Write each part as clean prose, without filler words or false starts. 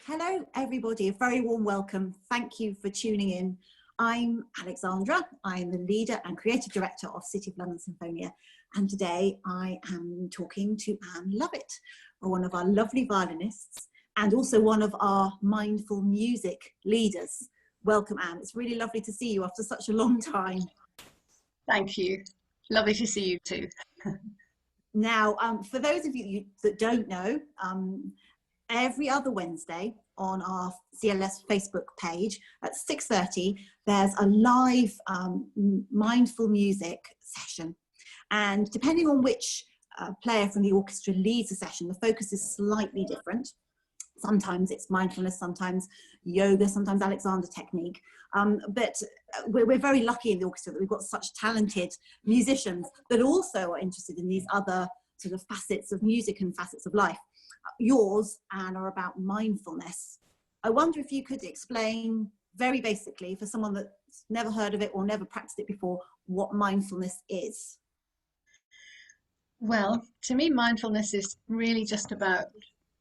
Hello, everybody. A very warm welcome. Thank you for tuning in. I'm Alexandra. I'm the leader and creative director of City of London Sinfonia. And today I am talking to Ann Lovatt, one of our lovely violinists and also one of our mindful music leaders. Welcome, Ann. It's really lovely to see you after such a long time. Thank you. Lovely to see you too. Now, for those of you that don't know, every other Wednesday on our CLS Facebook page at 6:30, there's a live mindful music session. And depending on which player from the orchestra leads the session, the focus is slightly different. Sometimes it's mindfulness, sometimes yoga, sometimes Alexander technique. But we're very lucky in the orchestra that we've got such talented musicians that also are interested in these other sort of facets of music and facets of life. Yours, Anne, are about mindfulness. I wonder if you could explain very basically, for someone that's never heard of it or never practiced it before, what mindfulness is. Well, to me, mindfulness is really just about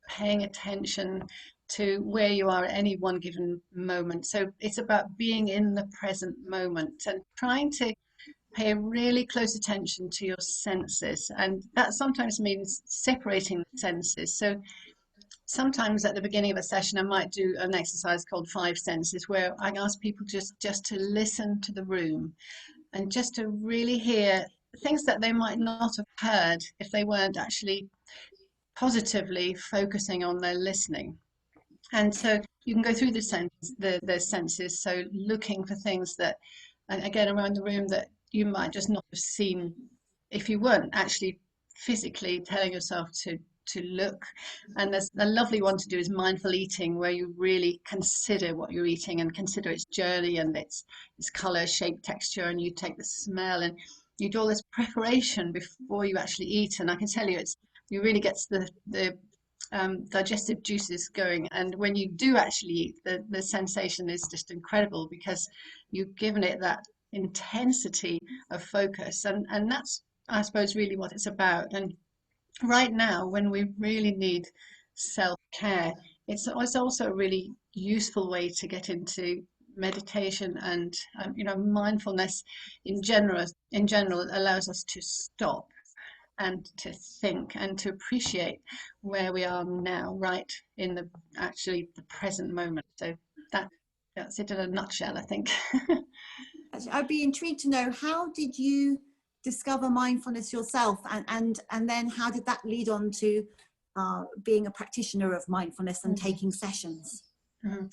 paying attention to where you are at any one given moment. So it's about being in the present moment and trying to pay really close attention to your senses. And that sometimes means separating the senses. So sometimes at the beginning of a session, I might do an exercise called 5 senses, where I ask people just to listen to the room and just to really hear things that they might not have heard if they weren't actually positively focusing on their listening. And so you can go through the senses, so looking for things that, and again, around the room that you might just not have seen if you weren't actually physically telling yourself to look. And there's a lovely one to do is mindful eating, where you really consider what you're eating and consider its journey and its color, shape, texture, and you take the smell and you do all this preparation before you actually eat. And I can tell you, you really gets the digestive juices going, and when you do actually eat, the sensation is just incredible because you've given it that intensity of focus, and that's, I suppose, really what it's about. And right now, when we really need self-care, it's also a really useful way to get into meditation and mindfulness in general allows us to stop and to think and to appreciate where we are now, right in the present moment. So that's it in a nutshell, I think. I'd be intrigued to know, how did you discover mindfulness yourself, and then how did that lead on to being a practitioner of mindfulness and taking sessions? Mm-hmm.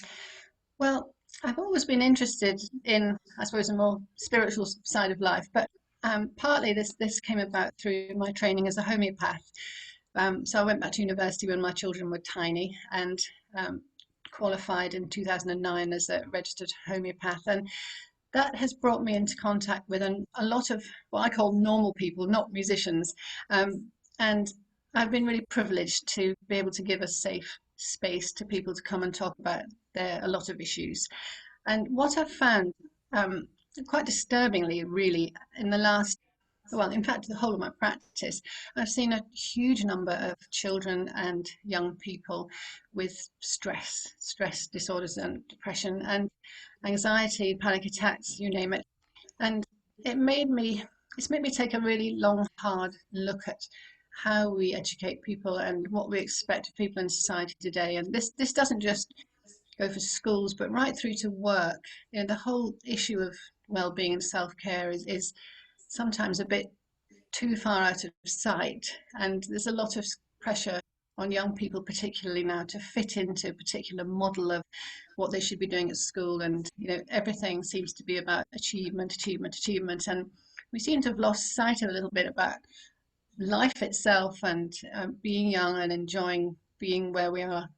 Well, I've always been interested in, I suppose, a more spiritual side of life, but partly this came about through my training as a homeopath. So I went back to university when my children were tiny and qualified in 2009 as a registered homeopath. And that has brought me into contact with a lot of what I call normal people, not musicians. And I've been really privileged to be able to give a safe space to people to come and talk about a lot of issues. And what I've found, quite disturbingly, really, in fact, the whole of my practice, I've seen a huge number of children and young people with stress disorders and depression and anxiety, panic attacks, you name it. And it's made me take a really long, hard look at how we educate people and what we expect of people in society today. And this doesn't just go for schools, but right through to work. The whole issue of well-being and self-care is sometimes a bit too far out of sight, and there's a lot of pressure on young people, particularly now, to fit into a particular model of what they should be doing at school. And everything seems to be about achievement, and we seem to have lost sight a little bit about life itself and being young and enjoying being where we are.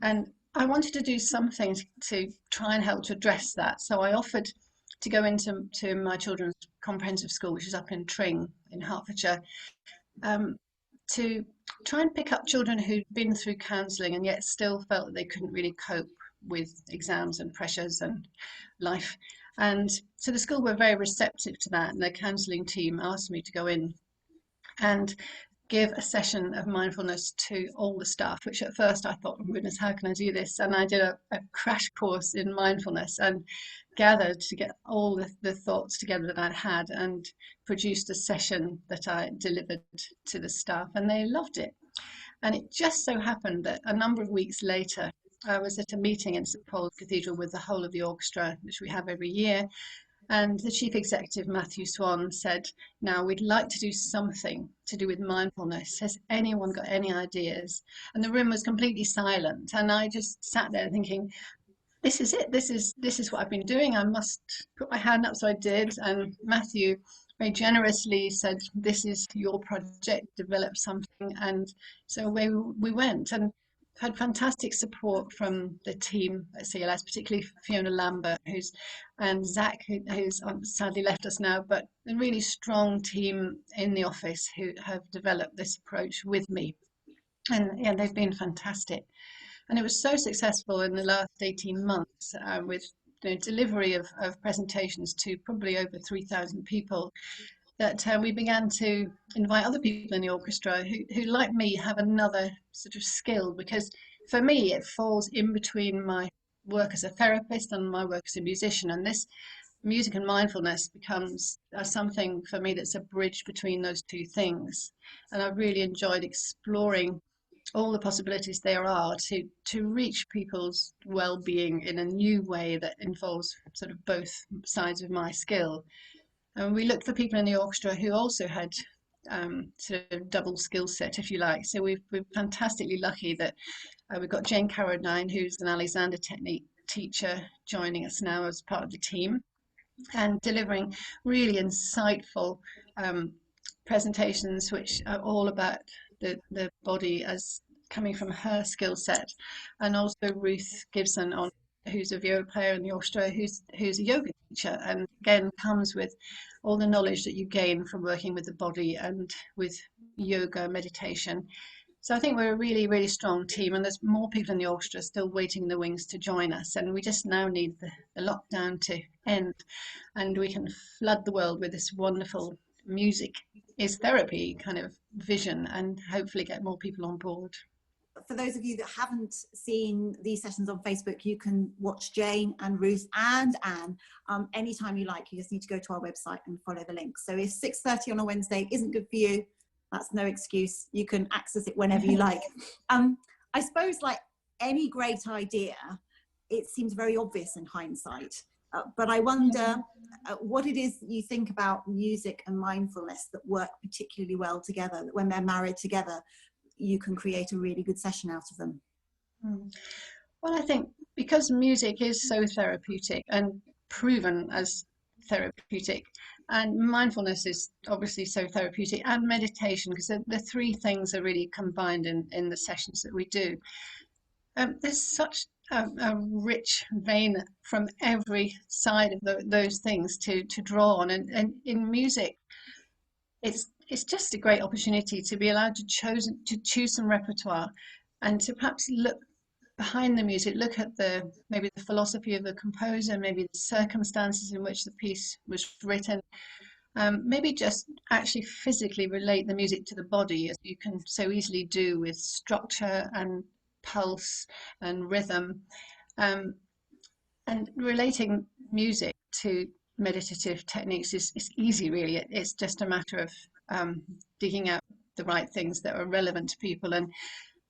And I wanted to do something to try and help to address that, so I offered to go into my children's comprehensive school, which is up in Tring in Hertfordshire, to try and pick up children who'd been through counselling and yet still felt that they couldn't really cope with exams and pressures and life. And so the school were very receptive to that, and the counselling team asked me to go in. And give a session of mindfulness to all the staff, which at first I thought, oh goodness, how can I do this? And I did a crash course in mindfulness and gathered to get all the thoughts together that I'd had and produced a session that I delivered to the staff, and they loved it. And it just so happened that a number of weeks later, I was at a meeting in St Paul's Cathedral with the whole of the orchestra, which we have every year. And the chief executive, Matthew Swan, said, now we'd like to do something to do with mindfulness. Has anyone got any ideas? And the room was completely silent. And I just sat there thinking, this is it. This is what I've been doing. I must put my hand up. So I did. And Matthew very generously said, this is your project, develop something. And so away we went. And had fantastic support from the team at CLS, particularly Fiona Lambert, and Zach, who's sadly left us now, but a really strong team in the office who have developed this approach with me. And yeah, they've been fantastic. And it was so successful in the last 18 months with the delivery of presentations to probably over 3,000 people, that we began to invite other people in the orchestra who, like me, have another sort of skill, because for me it falls in between my work as a therapist and my work as a musician, and this music and mindfulness becomes something for me that's a bridge between those two things. And I've really enjoyed exploring all the possibilities there are to reach people's well-being in a new way that involves sort of both sides of my skill. And we looked for people in the orchestra who also had sort of double skill set, if you like. So we're fantastically lucky that we've got Jane Carradine, who's an Alexander technique teacher, joining us now as part of the team and delivering really insightful presentations, which are all about the body as coming from her skill set. And also Ruth Gibson, who's a viola player in the orchestra, who's a yoga teacher, and again comes with all the knowledge that you gain from working with the body and with yoga meditation. So I think we're a really, really strong team, and there's more people in the orchestra still waiting in the wings to join us. And we just now need the lockdown to end, and we can flood the world with this wonderful music is therapy kind of vision, and hopefully get more people on board. For those of you that haven't seen these sessions on Facebook, you can watch Jane and Ruth and Anne anytime you like. You just need to go to our website and follow the link. So if 6:30 on a Wednesday isn't good for you, that's no excuse. You can access it whenever you like. I suppose, like any great idea, it seems very obvious in hindsight. But I wonder what it is you think about music and mindfulness that work particularly well together, that when they're married together, you can create a really good session out of them. Well, I think because music is so therapeutic and proven as therapeutic, and mindfulness is obviously so therapeutic, and meditation, because the three things are really combined in the sessions that we do. There's such a rich vein from every side of those things to draw on, and in music, it's just a great opportunity to be allowed to choose some repertoire, and to perhaps look behind the music, look at maybe the philosophy of the composer, maybe the circumstances in which the piece was written, maybe just actually physically relate the music to the body, as you can so easily do with structure and pulse and rhythm, and relating music to meditative techniques is easy, really. It's just a matter of digging out the right things that are relevant to people, and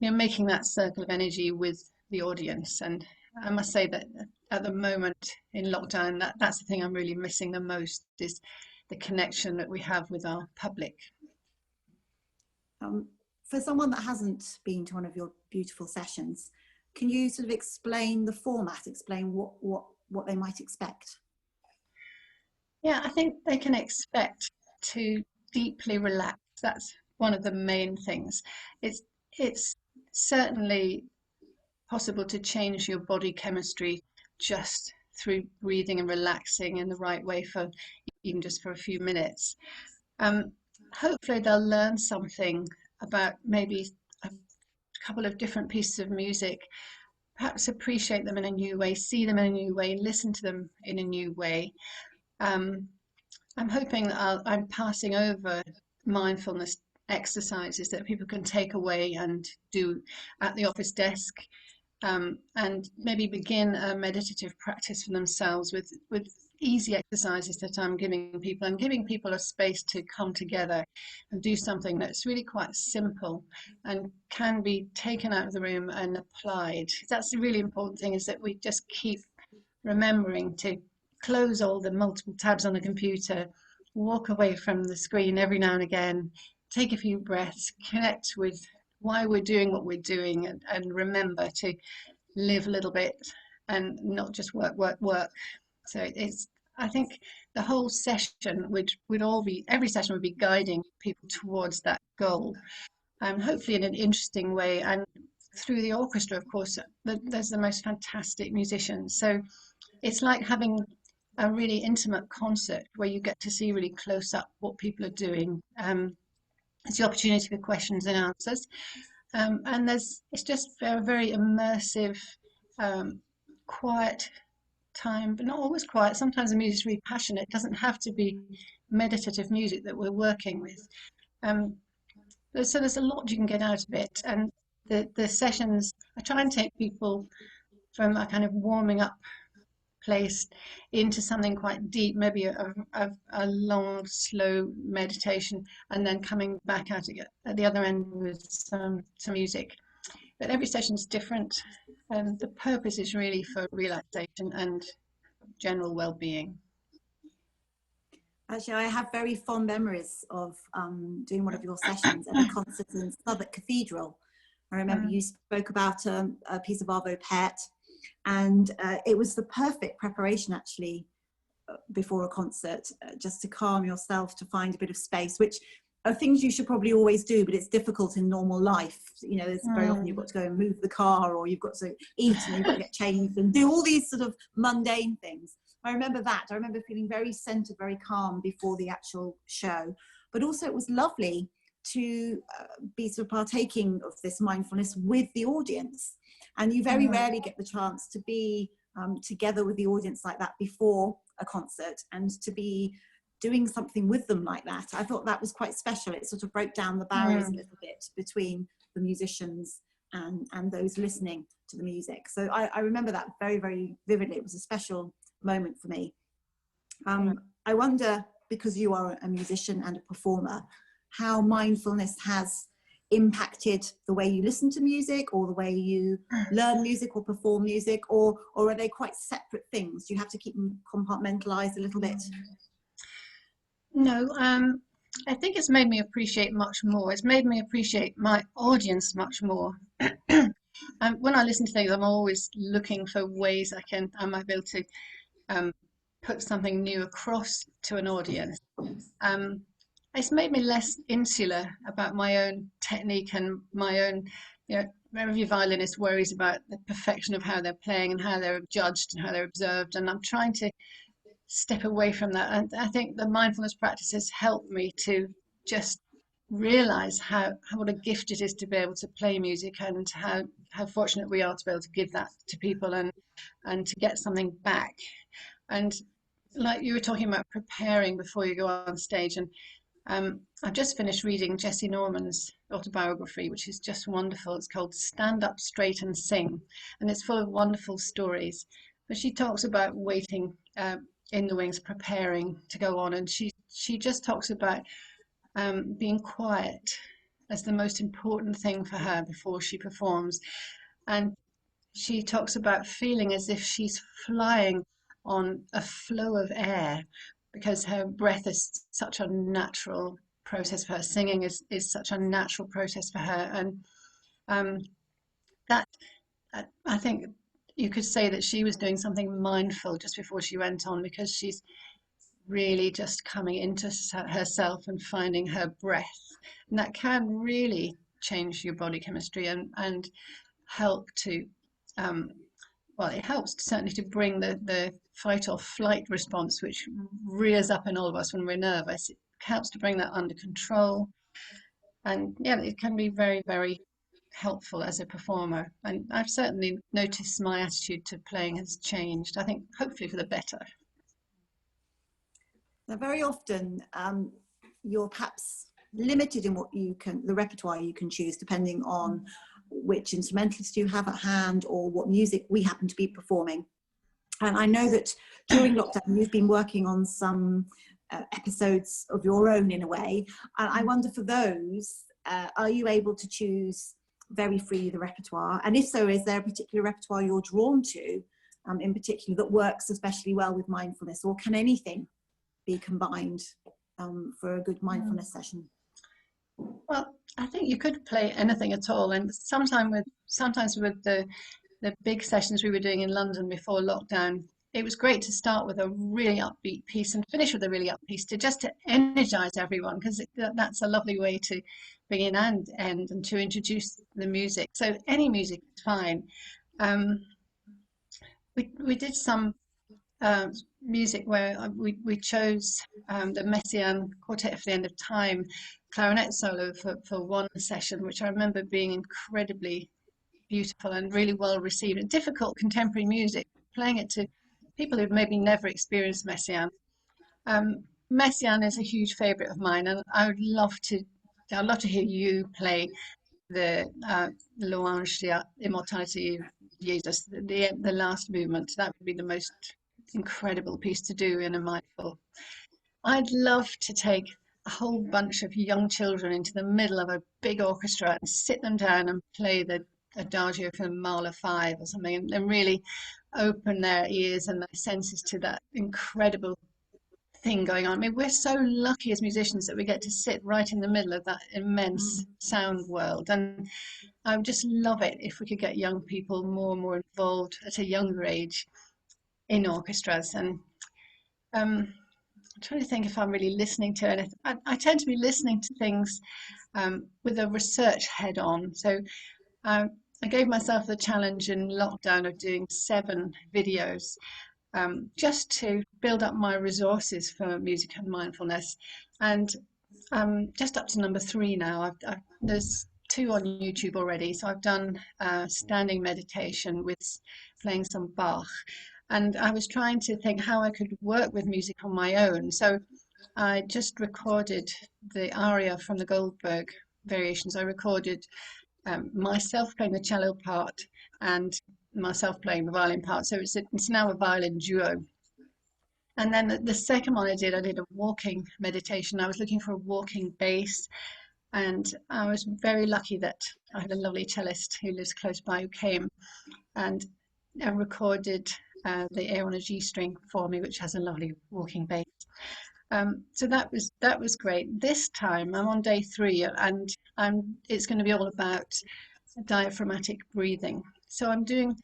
making that circle of energy with the audience. And I must say that at the moment in lockdown, that's the thing I'm really missing the most, is the connection that we have with our public. For someone that hasn't been to one of your beautiful sessions, can you sort of explain the format, explain what they might expect? Yeah, I think they can expect to deeply relax. That's one of the main things. It's certainly possible to change your body chemistry just through breathing and relaxing in the right way, for even just for a few minutes. Hopefully they'll learn something about maybe a couple of different pieces of music, perhaps appreciate them in a new way, see them in a new way, listen to them in a new way. I'm hoping that I'm passing over mindfulness exercises that people can take away and do at the office desk, and maybe begin a meditative practice for themselves with easy exercises that I'm giving people, and giving people a space to come together and do something that's really quite simple and can be taken out of the room and applied. That's the really important thing, is that we just keep remembering to close all the multiple tabs on the computer, walk away from the screen every now and again, take a few breaths, connect with why we're doing what we're doing, and remember to live a little bit and not just work, work, work. So it's, I think the whole session would all be, every session would be guiding people towards that goal, and hopefully in an interesting way. And through the orchestra, of course, there's the most fantastic musicians. So it's like having a really intimate concert where you get to see really close up what people are doing. It's the opportunity for questions and answers. And it's just a very immersive, quiet time, but not always quiet. Sometimes the music's really passionate. It doesn't have to be meditative music that we're working with. Um, so there's a lot you can get out of it. And the sessions, I try and take people from a kind of warming up place into something quite deep, maybe a long, slow meditation, and then coming back at the other end with some music. But every session is different, and the purpose is really for relaxation and general well-being. Actually, I have very fond memories of doing one of your sessions at a concert in Southwark Cathedral. I remember you spoke about a piece of Arvo Pärt, and it was the perfect preparation, actually, before a concert, just to calm yourself, to find a bit of space, which are things you should probably always do, but it's difficult in normal life. You know, there's very often you've got to go and move the car, or you've got to eat, and you've got to get changed and do all these sort of mundane things. I remember that. I remember feeling very centered, very calm before the actual show. But also it was lovely to be sort of partaking of this mindfulness with the audience. And you very rarely get the chance to be together with the audience like that before a concert, and to be doing something with them like that. I thought that was quite special. It sort of broke down the barriers a little bit between the musicians and those listening to the music. So I remember that very, very vividly. It was a special moment for me. I wonder, because you are a musician and a performer, how mindfulness has impacted the way you listen to music, or the way you learn music or perform music, or are they quite separate things? Do you have to keep them compartmentalized a little bit? No, I think it's made me appreciate much more. It's made me appreciate my audience much more. When I listen to things, I'm always looking for ways I might be able to put something new across to an audience. It's made me less insular about my own technique and my own, you know, every violinist worries about the perfection of how they're playing and how they're judged and how they're observed. And I'm trying to step away from that. And I think the mindfulness practices help me to just realize what a gift it is to be able to play music, and how fortunate we are to be able to give that to people, and to get something back. And like you were talking about preparing before you go on stage, and I've just finished reading Jessie Norman's autobiography, which is just wonderful. It's called Stand Up Straight and Sing, and it's full of wonderful stories. But she talks about waiting in the wings, preparing to go on, and she just talks about being quiet as the most important thing for her before she performs. And she talks about feeling as if she's flying on a flow of air, because her breath is such a natural process for her. Singing is such a natural process for her. And that, I think you could say that she was doing something mindful just before she went on, because she's really just coming into herself and finding her breath. And that can really change your body chemistry, and help to well, it helps certainly to bring the fight or flight response, which rears up in all of us when we're nervous. It helps to bring that under control. And yeah, it can be very, very helpful as a performer. And I've certainly noticed my attitude to playing has changed, I think, hopefully for the better. Now, very often you're perhaps limited in what you can, the repertoire you can choose, depending on which instrumentalists you have at hand or what music we happen to be performing. And I know that during lockdown, you've been working on some episodes of your own in a way. And I wonder, for those, are you able to choose very freely the repertoire? And if so, is there a particular repertoire you're drawn to in particular that works especially well with mindfulness, or can anything be combined for a good mindfulness session? Well, I think you could play anything at all, and sometimes with the big sessions we were doing in London before lockdown, it was great to start with a really upbeat piece and finish with a really upbeat piece to energize everyone, because that's a lovely way to begin and end, and to introduce the music. So any music is fine. We did some music where we chose the Messiaen Quartet for the End of Time clarinet solo for one session, which I remember being incredibly beautiful and really well received. And difficult contemporary music, playing it to people who've maybe never experienced Messiaen. Messiaen is a huge favourite of mine, and I'd love to hear you play the Louange d'Immortalité Jesus, the last movement. That would be the most incredible piece to do in a mindful. I'd love to take a whole bunch of young children into the middle of a big orchestra and sit them down and play the Adagio from Mahler 5 or something, and really open their ears and their senses to that incredible thing going on. I mean, we're so lucky as musicians that we get to sit right in the middle of that immense sound world, and I would just love it if we could get young people more and more involved at a younger age in orchestras. And I'm trying to think if I'm really listening to anything. I tend to be listening to things with a research head on. So I gave myself the challenge in lockdown of doing 7 videos just to build up my resources for music and mindfulness. And just up to number 3 now. There's 2 on YouTube already. So I've done standing meditation with playing some Bach. And I was trying to think how I could work with music on my own. So I just recorded the aria from the Goldberg variations. I recorded myself playing the cello part and myself playing the violin part. So it's now a violin duo. And then the second one I did a walking meditation. I was looking for a walking bass. And I was very lucky that I had a lovely cellist who lives close by who came and recorded the air on a G string for me, which has a lovely walking bass. So that was great. This time I'm on day 3, and it's going to be all about diaphragmatic breathing. So I'm doing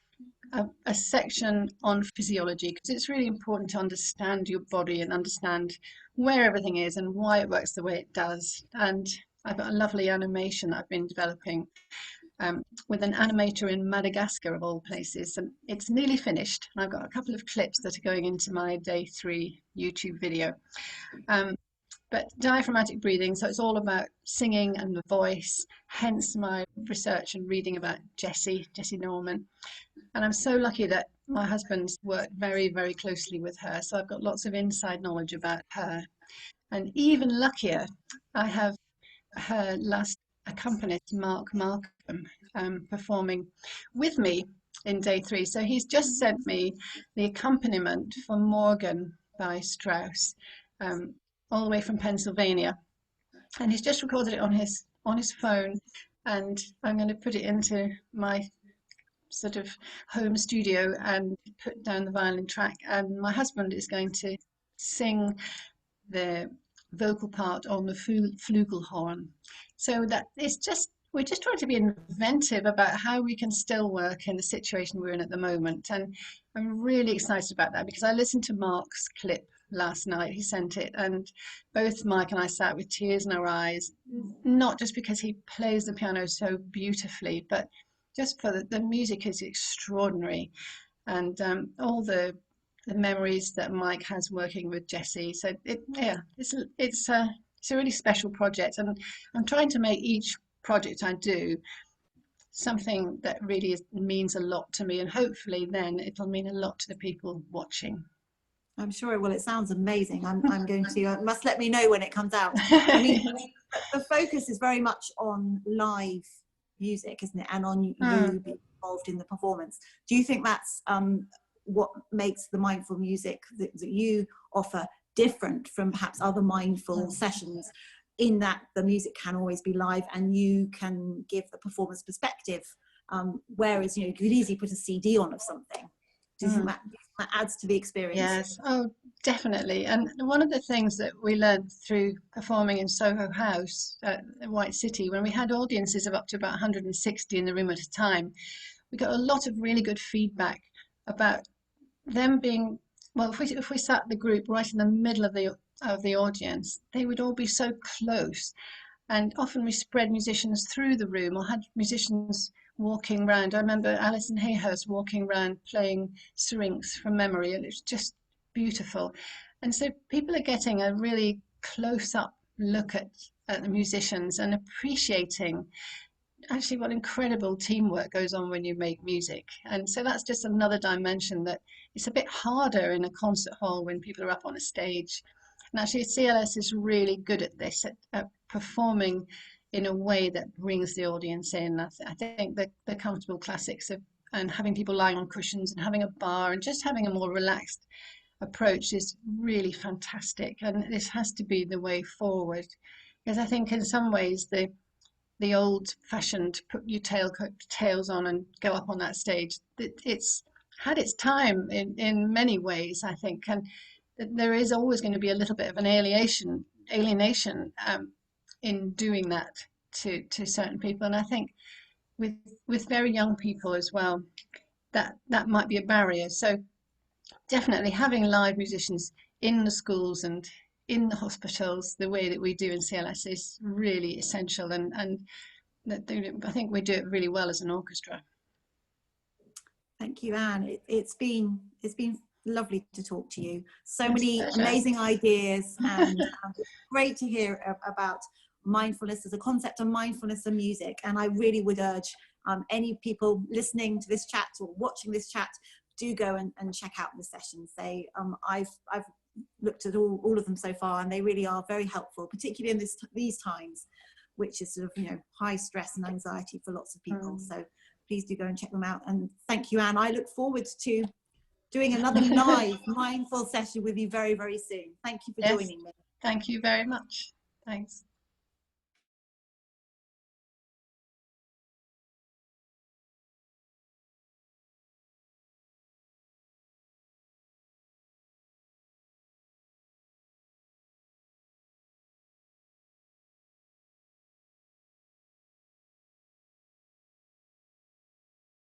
a section on physiology, because it's really important to understand your body and understand where everything is and why it works the way it does. And I've got a lovely animation I've been developing with an animator in Madagascar, of all places, and it's nearly finished. I've got a couple of clips that are going into my day 3 YouTube video. But diaphragmatic breathing, so it's all about singing and the voice, hence my research and reading about Jessie Norman. And I'm so lucky that my husband's worked very, very closely with her, so I've got lots of inside knowledge about her. And even luckier, I have her last accompanist, Mark Markham, performing with me in day 3. So he's just sent me the accompaniment for Morgan by Strauss, all the way from Pennsylvania, and he's just recorded it on his phone, and I'm going to put it into my sort of home studio and put down the violin track, and my husband is going to sing the vocal part on the flugelhorn. So that we're just trying to be inventive about how we can still work in the situation we're in at the moment. And I'm really excited about that, because I listened to Mark's clip last night. He sent it, and both Mike and I sat with tears in our eyes, not just because he plays the piano so beautifully, but just for the music is extraordinary, and all the memories that Mike has working with Jessie. So it's a really special project, and I'm trying to make each project I do something that really means a lot to me, and hopefully then it'll mean a lot to the people watching. I'm sure it will. It sounds amazing. I'm going to, must let me know when it comes out. I mean, the focus is very much on live music, isn't it? And on you being involved in the performance. Do you think that's what makes the mindful music that you offer different from perhaps other mindful sessions, in that the music can always be live and you can give the performance perspective, whereas you could easily put a CD on of something? Do you think that adds to the experience? Yes, oh, definitely. And one of the things that we learned through performing in Soho House at White City, when we had audiences of up to about 160 in the room at a time, we got a lot of really good feedback about them being, well, if we sat the group right in the middle of the audience, they would all be so close. And often we spread musicians through the room, or had musicians walking around. I remember Alison Hayhurst walking around playing Syrinx from memory, and it was just beautiful. And so people are getting a really close-up look at the musicians and appreciating actually what incredible teamwork goes on when you make music. And so that's just another dimension that it's a bit harder in a concert hall when people are up on a stage. And actually CLS is really good at this, at performing in a way that brings the audience in. I think the comfortable classics and having people lying on cushions and having a bar and just having a more relaxed approach is really fantastic. And this has to be the way forward, because I think in some ways the old-fashioned put your tails on and go up on that stage, it's had its time in many ways, I think, and there is always going to be a little bit of an alienation in doing that to certain people. And I think with very young people as well, that might be a barrier. So definitely having live musicians in the schools and in the hospitals the way that we do in CLS is really essential, and I think we do it really well as an orchestra. Thank you, Anne. It's been lovely to talk to you. So It's many a pleasure. amazing ideas, and great to hear about mindfulness as a concept and mindfulness and music. And I really would urge any people listening to this chat or watching this chat, do go and check out the sessions. I've looked at all of them so far, and they really are very helpful, particularly in these times, which is sort of high stress and anxiety for lots of people. So please do go and check them out. And thank you, Anne. I look forward to doing another live mindful session with you very, very soon. Thank you for joining me. Thank you very much. Thanks.